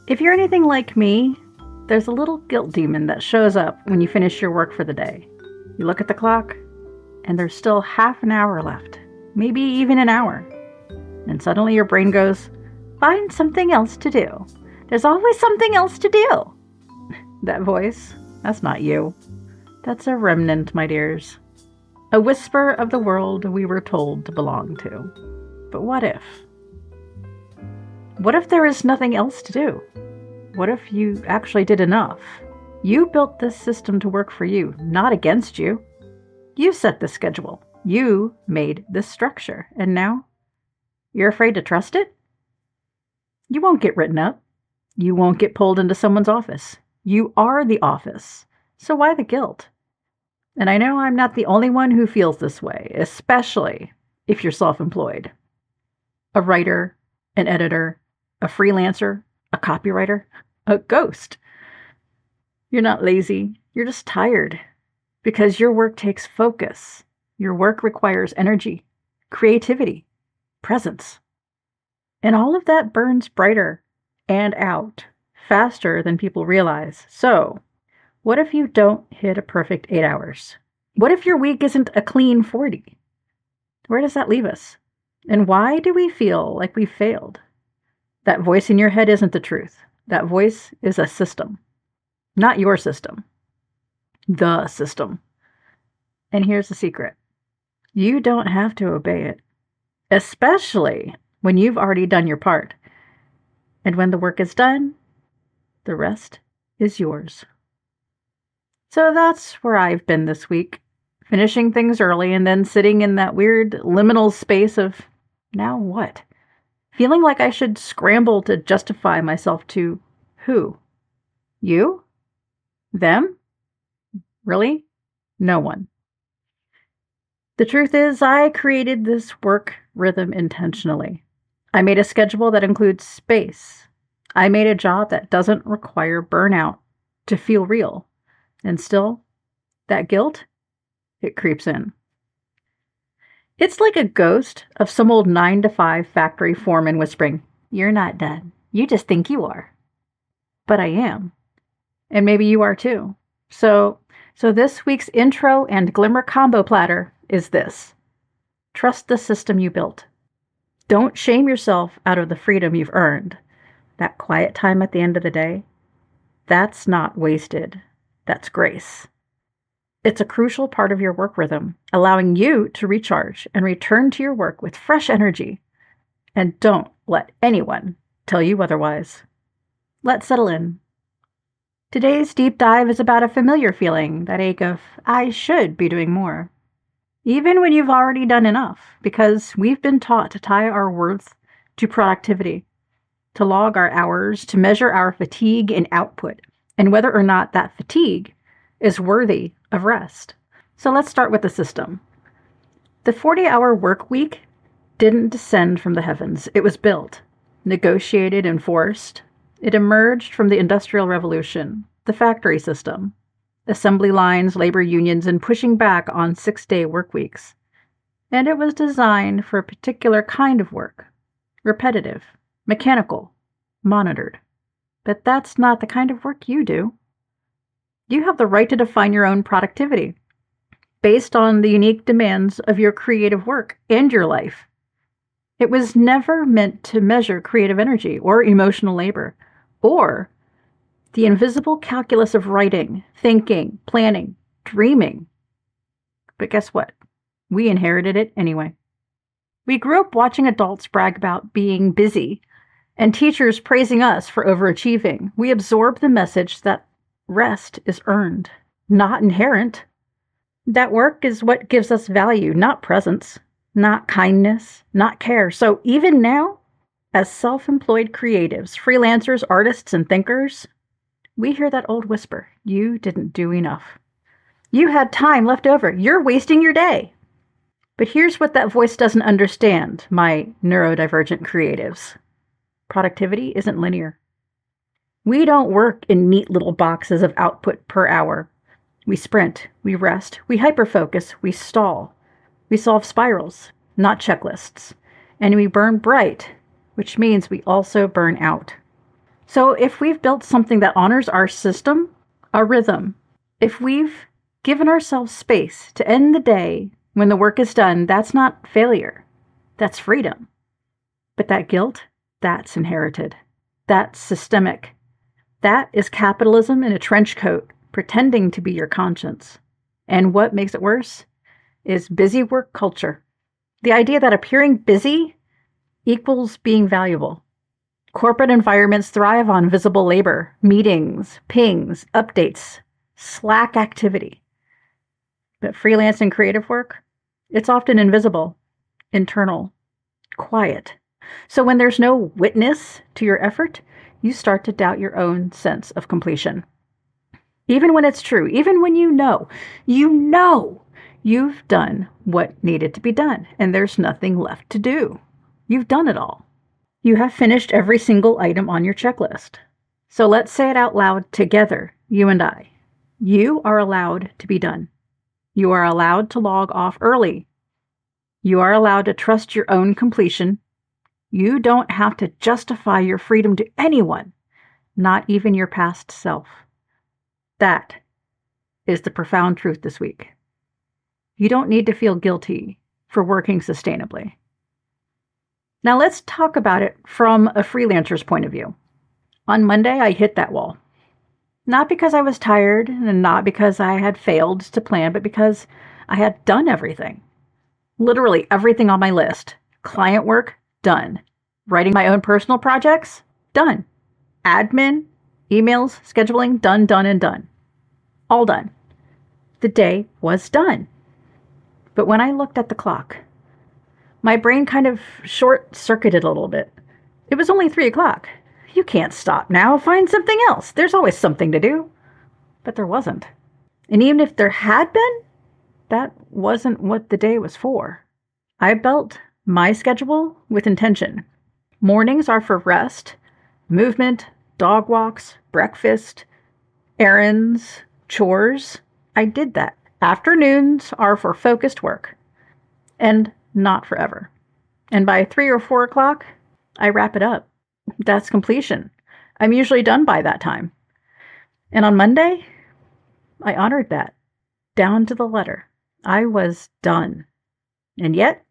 If you're anything like me, there's a little guilt demon that shows up when you finish your work for the day. You look at the clock, and there's still half an hour left, maybe even an hour. And suddenly your brain goes, find something else to do. There's always something else to do. That voice, that's not you. That's a remnant, my dears. A whisper of the world we were told to belong to. But what if? What if there is nothing else to do? What if you actually did enough? You built this system to work for you, not against you. You set the schedule. You made this structure. And now? You're afraid to trust it? You won't get written up. You won't get pulled into someone's office. You are the office. So why the guilt? And I know I'm not the only one who feels this way, especially if you're self-employed. A writer, an editor, a freelancer, a copywriter, a ghost. You're not lazy. You're just tired because your work takes focus. Your work requires energy, creativity, presence. And all of that burns brighter and out faster than people realize. So, what if you don't hit a perfect 8 hours? What if your week isn't a clean 40? Where does that leave us? And why do we feel like we failed? That voice in your head isn't the truth. That voice is a system. Not your system. The system. And here's the secret. You don't have to obey it. Especially when you've already done your part. And when the work is done, the rest is yours. So that's where I've been this week. Finishing things early and then sitting in that weird liminal space of, now what? Feeling like I should scramble to justify myself to who? You? Them? Really? No one. The truth is, I created this work rhythm intentionally. I made a schedule that includes space. I made a job that doesn't require burnout to feel real. And still, that guilt, it creeps in. It's like a ghost of some old 9-to-5 factory foreman whispering, "You're not done. You just think you are." But I am. And maybe you are too. So this week's intro and glimmer combo platter is this. Trust the system you built. Don't shame yourself out of the freedom you've earned. That quiet time at the end of the day, that's not wasted. That's grace. It's a crucial part of your work rhythm, allowing you to recharge and return to your work with fresh energy. And don't let anyone tell you otherwise. Let's settle in. Today's deep dive is about a familiar feeling, that ache of, I should be doing more. Even when you've already done enough, because we've been taught to tie our worth to productivity, to log our hours, to measure our fatigue and output, and whether or not that fatigue is worthy of rest. So let's start with the system. The 40-hour work week didn't descend from the heavens. It was built, negotiated, and forced. It emerged from the Industrial Revolution, the factory system, assembly lines, labor unions, and pushing back on 6-day work weeks. And it was designed for a particular kind of work, repetitive, mechanical, monitored. But that's not the kind of work you do. You have the right to define your own productivity based on the unique demands of your creative work and your life. It was never meant to measure creative energy or emotional labor or the invisible calculus of writing, thinking, planning, dreaming. But guess what? We inherited it anyway. We grew up watching adults brag about being busy and teachers praising us for overachieving. We absorb the message that rest is earned, not inherent. That work is what gives us value, not presence, not kindness, not care. So even now, as self-employed creatives, freelancers, artists, and thinkers, we hear that old whisper, you didn't do enough. You had time left over. You're wasting your day. But here's what that voice doesn't understand, my neurodivergent creatives. Productivity isn't linear. We don't work in neat little boxes of output per hour. We sprint, we rest, we hyperfocus, we stall. We solve spirals, not checklists. And we burn bright, which means we also burn out. So if we've built something that honors our system, our rhythm, if we've given ourselves space to end the day when the work is done, that's not failure. That's freedom. But that guilt, that's inherited. That's systemic. That is capitalism in a trench coat, pretending to be your conscience. And what makes it worse is busy work culture. The idea that appearing busy equals being valuable. Corporate environments thrive on visible labor, meetings, pings, updates, Slack activity. But freelance and creative work, it's often invisible, internal, quiet. So when there's no witness to your effort, you start to doubt your own sense of completion. Even when it's true, even when you know you've done what needed to be done and there's nothing left to do. You've done it all. You have finished every single item on your checklist. So let's say it out loud together, you and I. You are allowed to be done. You are allowed to log off early. You are allowed to trust your own completion. You don't have to justify your freedom to anyone, not even your past self. That is the profound truth this week. You don't need to feel guilty for working sustainably. Now let's talk about it from a freelancer's point of view. On Monday, I hit that wall. Not because I was tired and not because I had failed to plan, but because I had done everything. Literally everything on my list. Client work, done. Writing my own personal projects, done. Admin, emails, scheduling, done, and done. All done. The day was done. But when I looked at the clock, my brain kind of short-circuited a little bit. It was only 3 o'clock. You can't stop now. Find something else. There's always something to do. But there wasn't. And even if there had been, that wasn't what the day was for. I built my schedule with intention. Mornings are for rest, movement, dog walks, breakfast, errands, chores. I did that. Afternoons are for focused work. And not forever. And by 3 or 4 o'clock, I wrap it up. That's completion. I'm usually done by that time. And on Monday, I honored that. Down to the letter. I was done. And yet,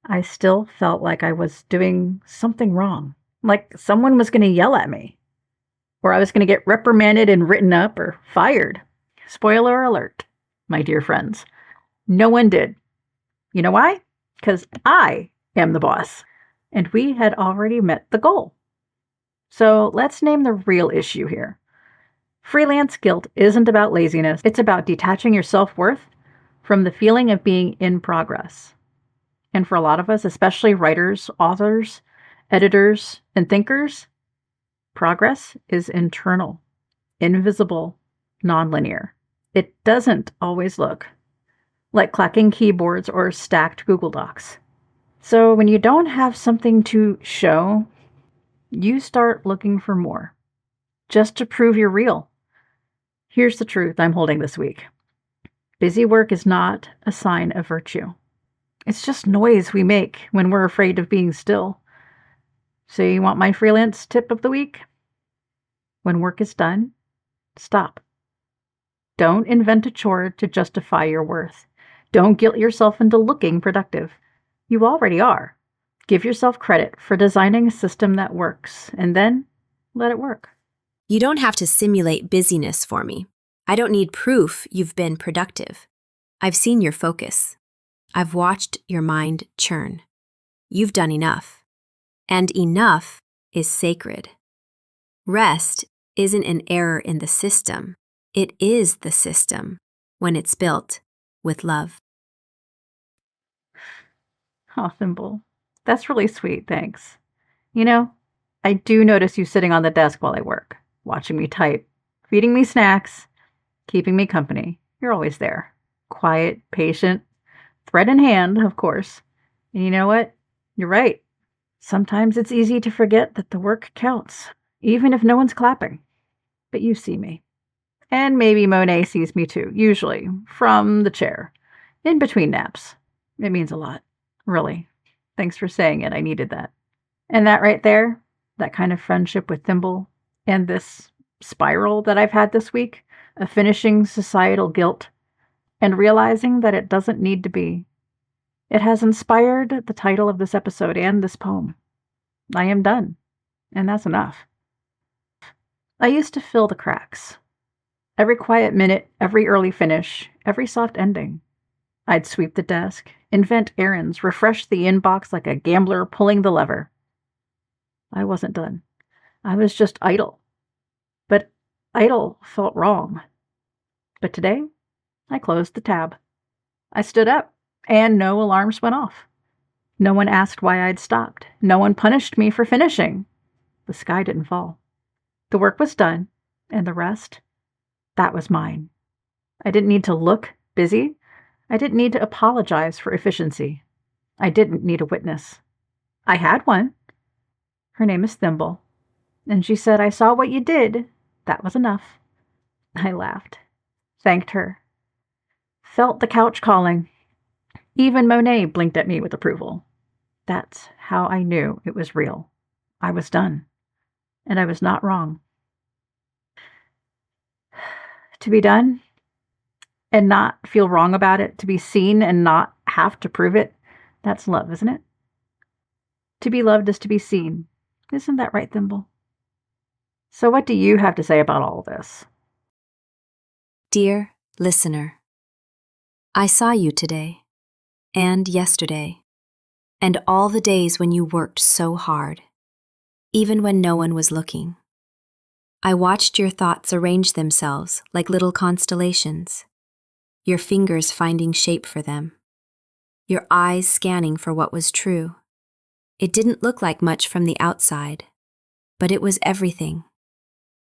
I still felt like I was doing something wrong. Like someone was going to yell at me. Or I was going to get reprimanded and written up or fired. Spoiler alert, my dear friends. No one did. You know why? Because I am the boss. And we had already met the goal. So let's name the real issue here. Freelance guilt isn't about laziness. It's about detaching your self-worth from the feeling of being in progress. And for a lot of us, especially writers, authors, editors, and thinkers, progress is internal, invisible, nonlinear. It doesn't always look like clacking keyboards or stacked Google Docs. So when you don't have something to show, you start looking for more, just to prove you're real. Here's the truth I'm holding this week. Busy work is not a sign of virtue. It's just noise we make when we're afraid of being still. So you want my freelance tip of the week? When work is done, stop. Don't invent a chore to justify your worth. Don't guilt yourself into looking productive. You already are. Give yourself credit for designing a system that works, and then let it work. You don't have to simulate busyness for me. I don't need proof you've been productive. I've seen your focus. I've watched your mind churn. You've done enough. And enough is sacred. Rest isn't an error in the system. It is the system when it's built with love. Oh, Thimble. That's really sweet, thanks. You know, I do notice you sitting on the desk while I work, watching me type, feeding me snacks, keeping me company. You're always there. Quiet, patient, thread in hand, of course. And you know what? You're right. Sometimes it's easy to forget that the work counts, even if no one's clapping. But you see me. And maybe Monet sees me too, usually, from the chair, in between naps. It means a lot, really. Thanks for saying it. I needed that. And that right there, that kind of friendship with Thimble, and this spiral that I've had this week of finishing societal guilt and realizing that it doesn't need to be. It has inspired the title of this episode and this poem. I am done, and that's enough. I used to fill the cracks. Every quiet minute, every early finish, every soft ending. I'd sweep the desk, invent errands, refresh the inbox like a gambler pulling the lever. I wasn't done. I was just idle. But idle felt wrong. But today, I closed the tab. I stood up, and no alarms went off. No one asked why I'd stopped. No one punished me for finishing. The sky didn't fall. The work was done, and the rest, that was mine. I didn't need to look busy. I didn't need to apologize for efficiency. I didn't need a witness. I had one. Her name is Thimble, and she said, "I saw what you did. That was enough." I laughed, thanked her, felt the couch calling. Even Monet blinked at me with approval. That's how I knew it was real. I was done, and I was not wrong. To be done and not feel wrong about it, to be seen and not have to prove it, that's love, isn't it? To be loved is to be seen. Isn't that right, Thimble? So what do you have to say about all this? Dear listener, I saw you today, and yesterday, and all the days when you worked so hard, even when no one was looking. I watched your thoughts arrange themselves like little constellations, your fingers finding shape for them, your eyes scanning for what was true. It didn't look like much from the outside, but it was everything.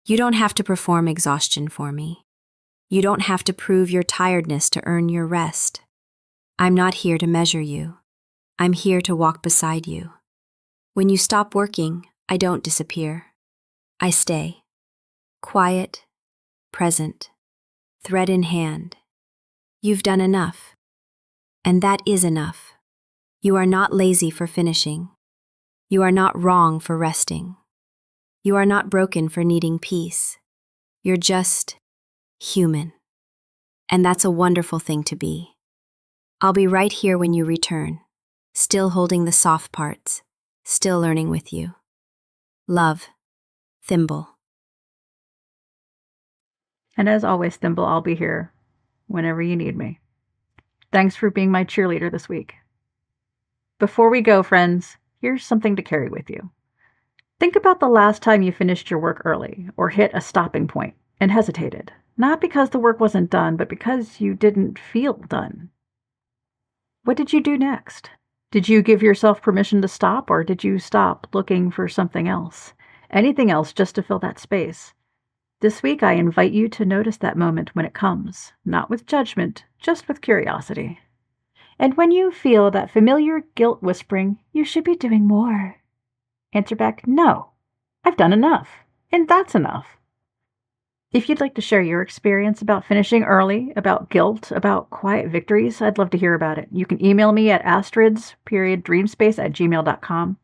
You don't have to perform exhaustion for me. You don't have to prove your tiredness to earn your rest. I'm not here to measure you. I'm here to walk beside you. When you stop working, I don't disappear. I stay. Quiet, present, thread in hand. You've done enough. And that is enough. You are not lazy for finishing. You are not wrong for resting. You are not broken for needing peace. You're just human. And that's a wonderful thing to be. I'll be right here when you return, still holding the soft parts, still learning with you. Love, Thimble. And as always, Thimble, I'll be here whenever you need me. Thanks for being my cheerleader this week. Before we go, friends, here's something to carry with you. Think about the last time you finished your work early or hit a stopping point and hesitated, not because the work wasn't done, but because you didn't feel done. What did you do next? Did you give yourself permission to stop, or did you stop looking for something else? Anything else just to fill that space? This week, I invite you to notice that moment when it comes, not with judgment, just with curiosity. And when you feel that familiar guilt whispering, "You should be doing more," answer back, "No, I've done enough, and that's enough." If you'd like to share your experience about finishing early, about guilt, about quiet victories, I'd love to hear about it. You can email me at astrids.dreamspace@gmail.com,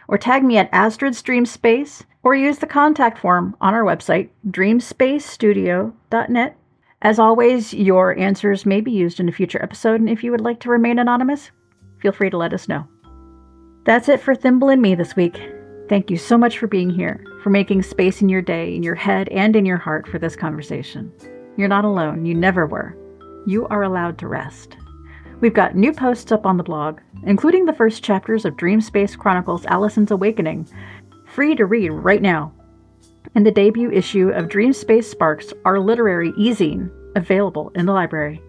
or tag me at astridsdreamspace, or use the contact form on our website, dreamspacestudio.net. As always, your answers may be used in a future episode, and if you would like to remain anonymous, feel free to let us know. That's it for Thimble and me this week. Thank you so much for being here, for making space in your day, in your head, and in your heart for this conversation. You're not alone. You never were. You are allowed to rest. We've got new posts up on the blog, including the first chapters of Dreamspace Chronicles Allison's Awakening, free to read right now. And the debut issue of Dreamspace Sparks, our literary e-zine, available in the library.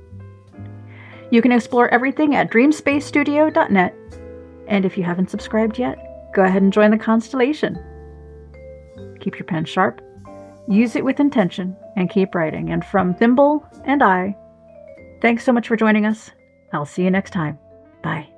You can explore everything at dreamspacestudio.net. And if you haven't subscribed yet, go ahead and join the constellation. Keep your pen sharp, use it with intention, and keep writing. And from Thimble and I, thanks so much for joining us. I'll see you next time. Bye.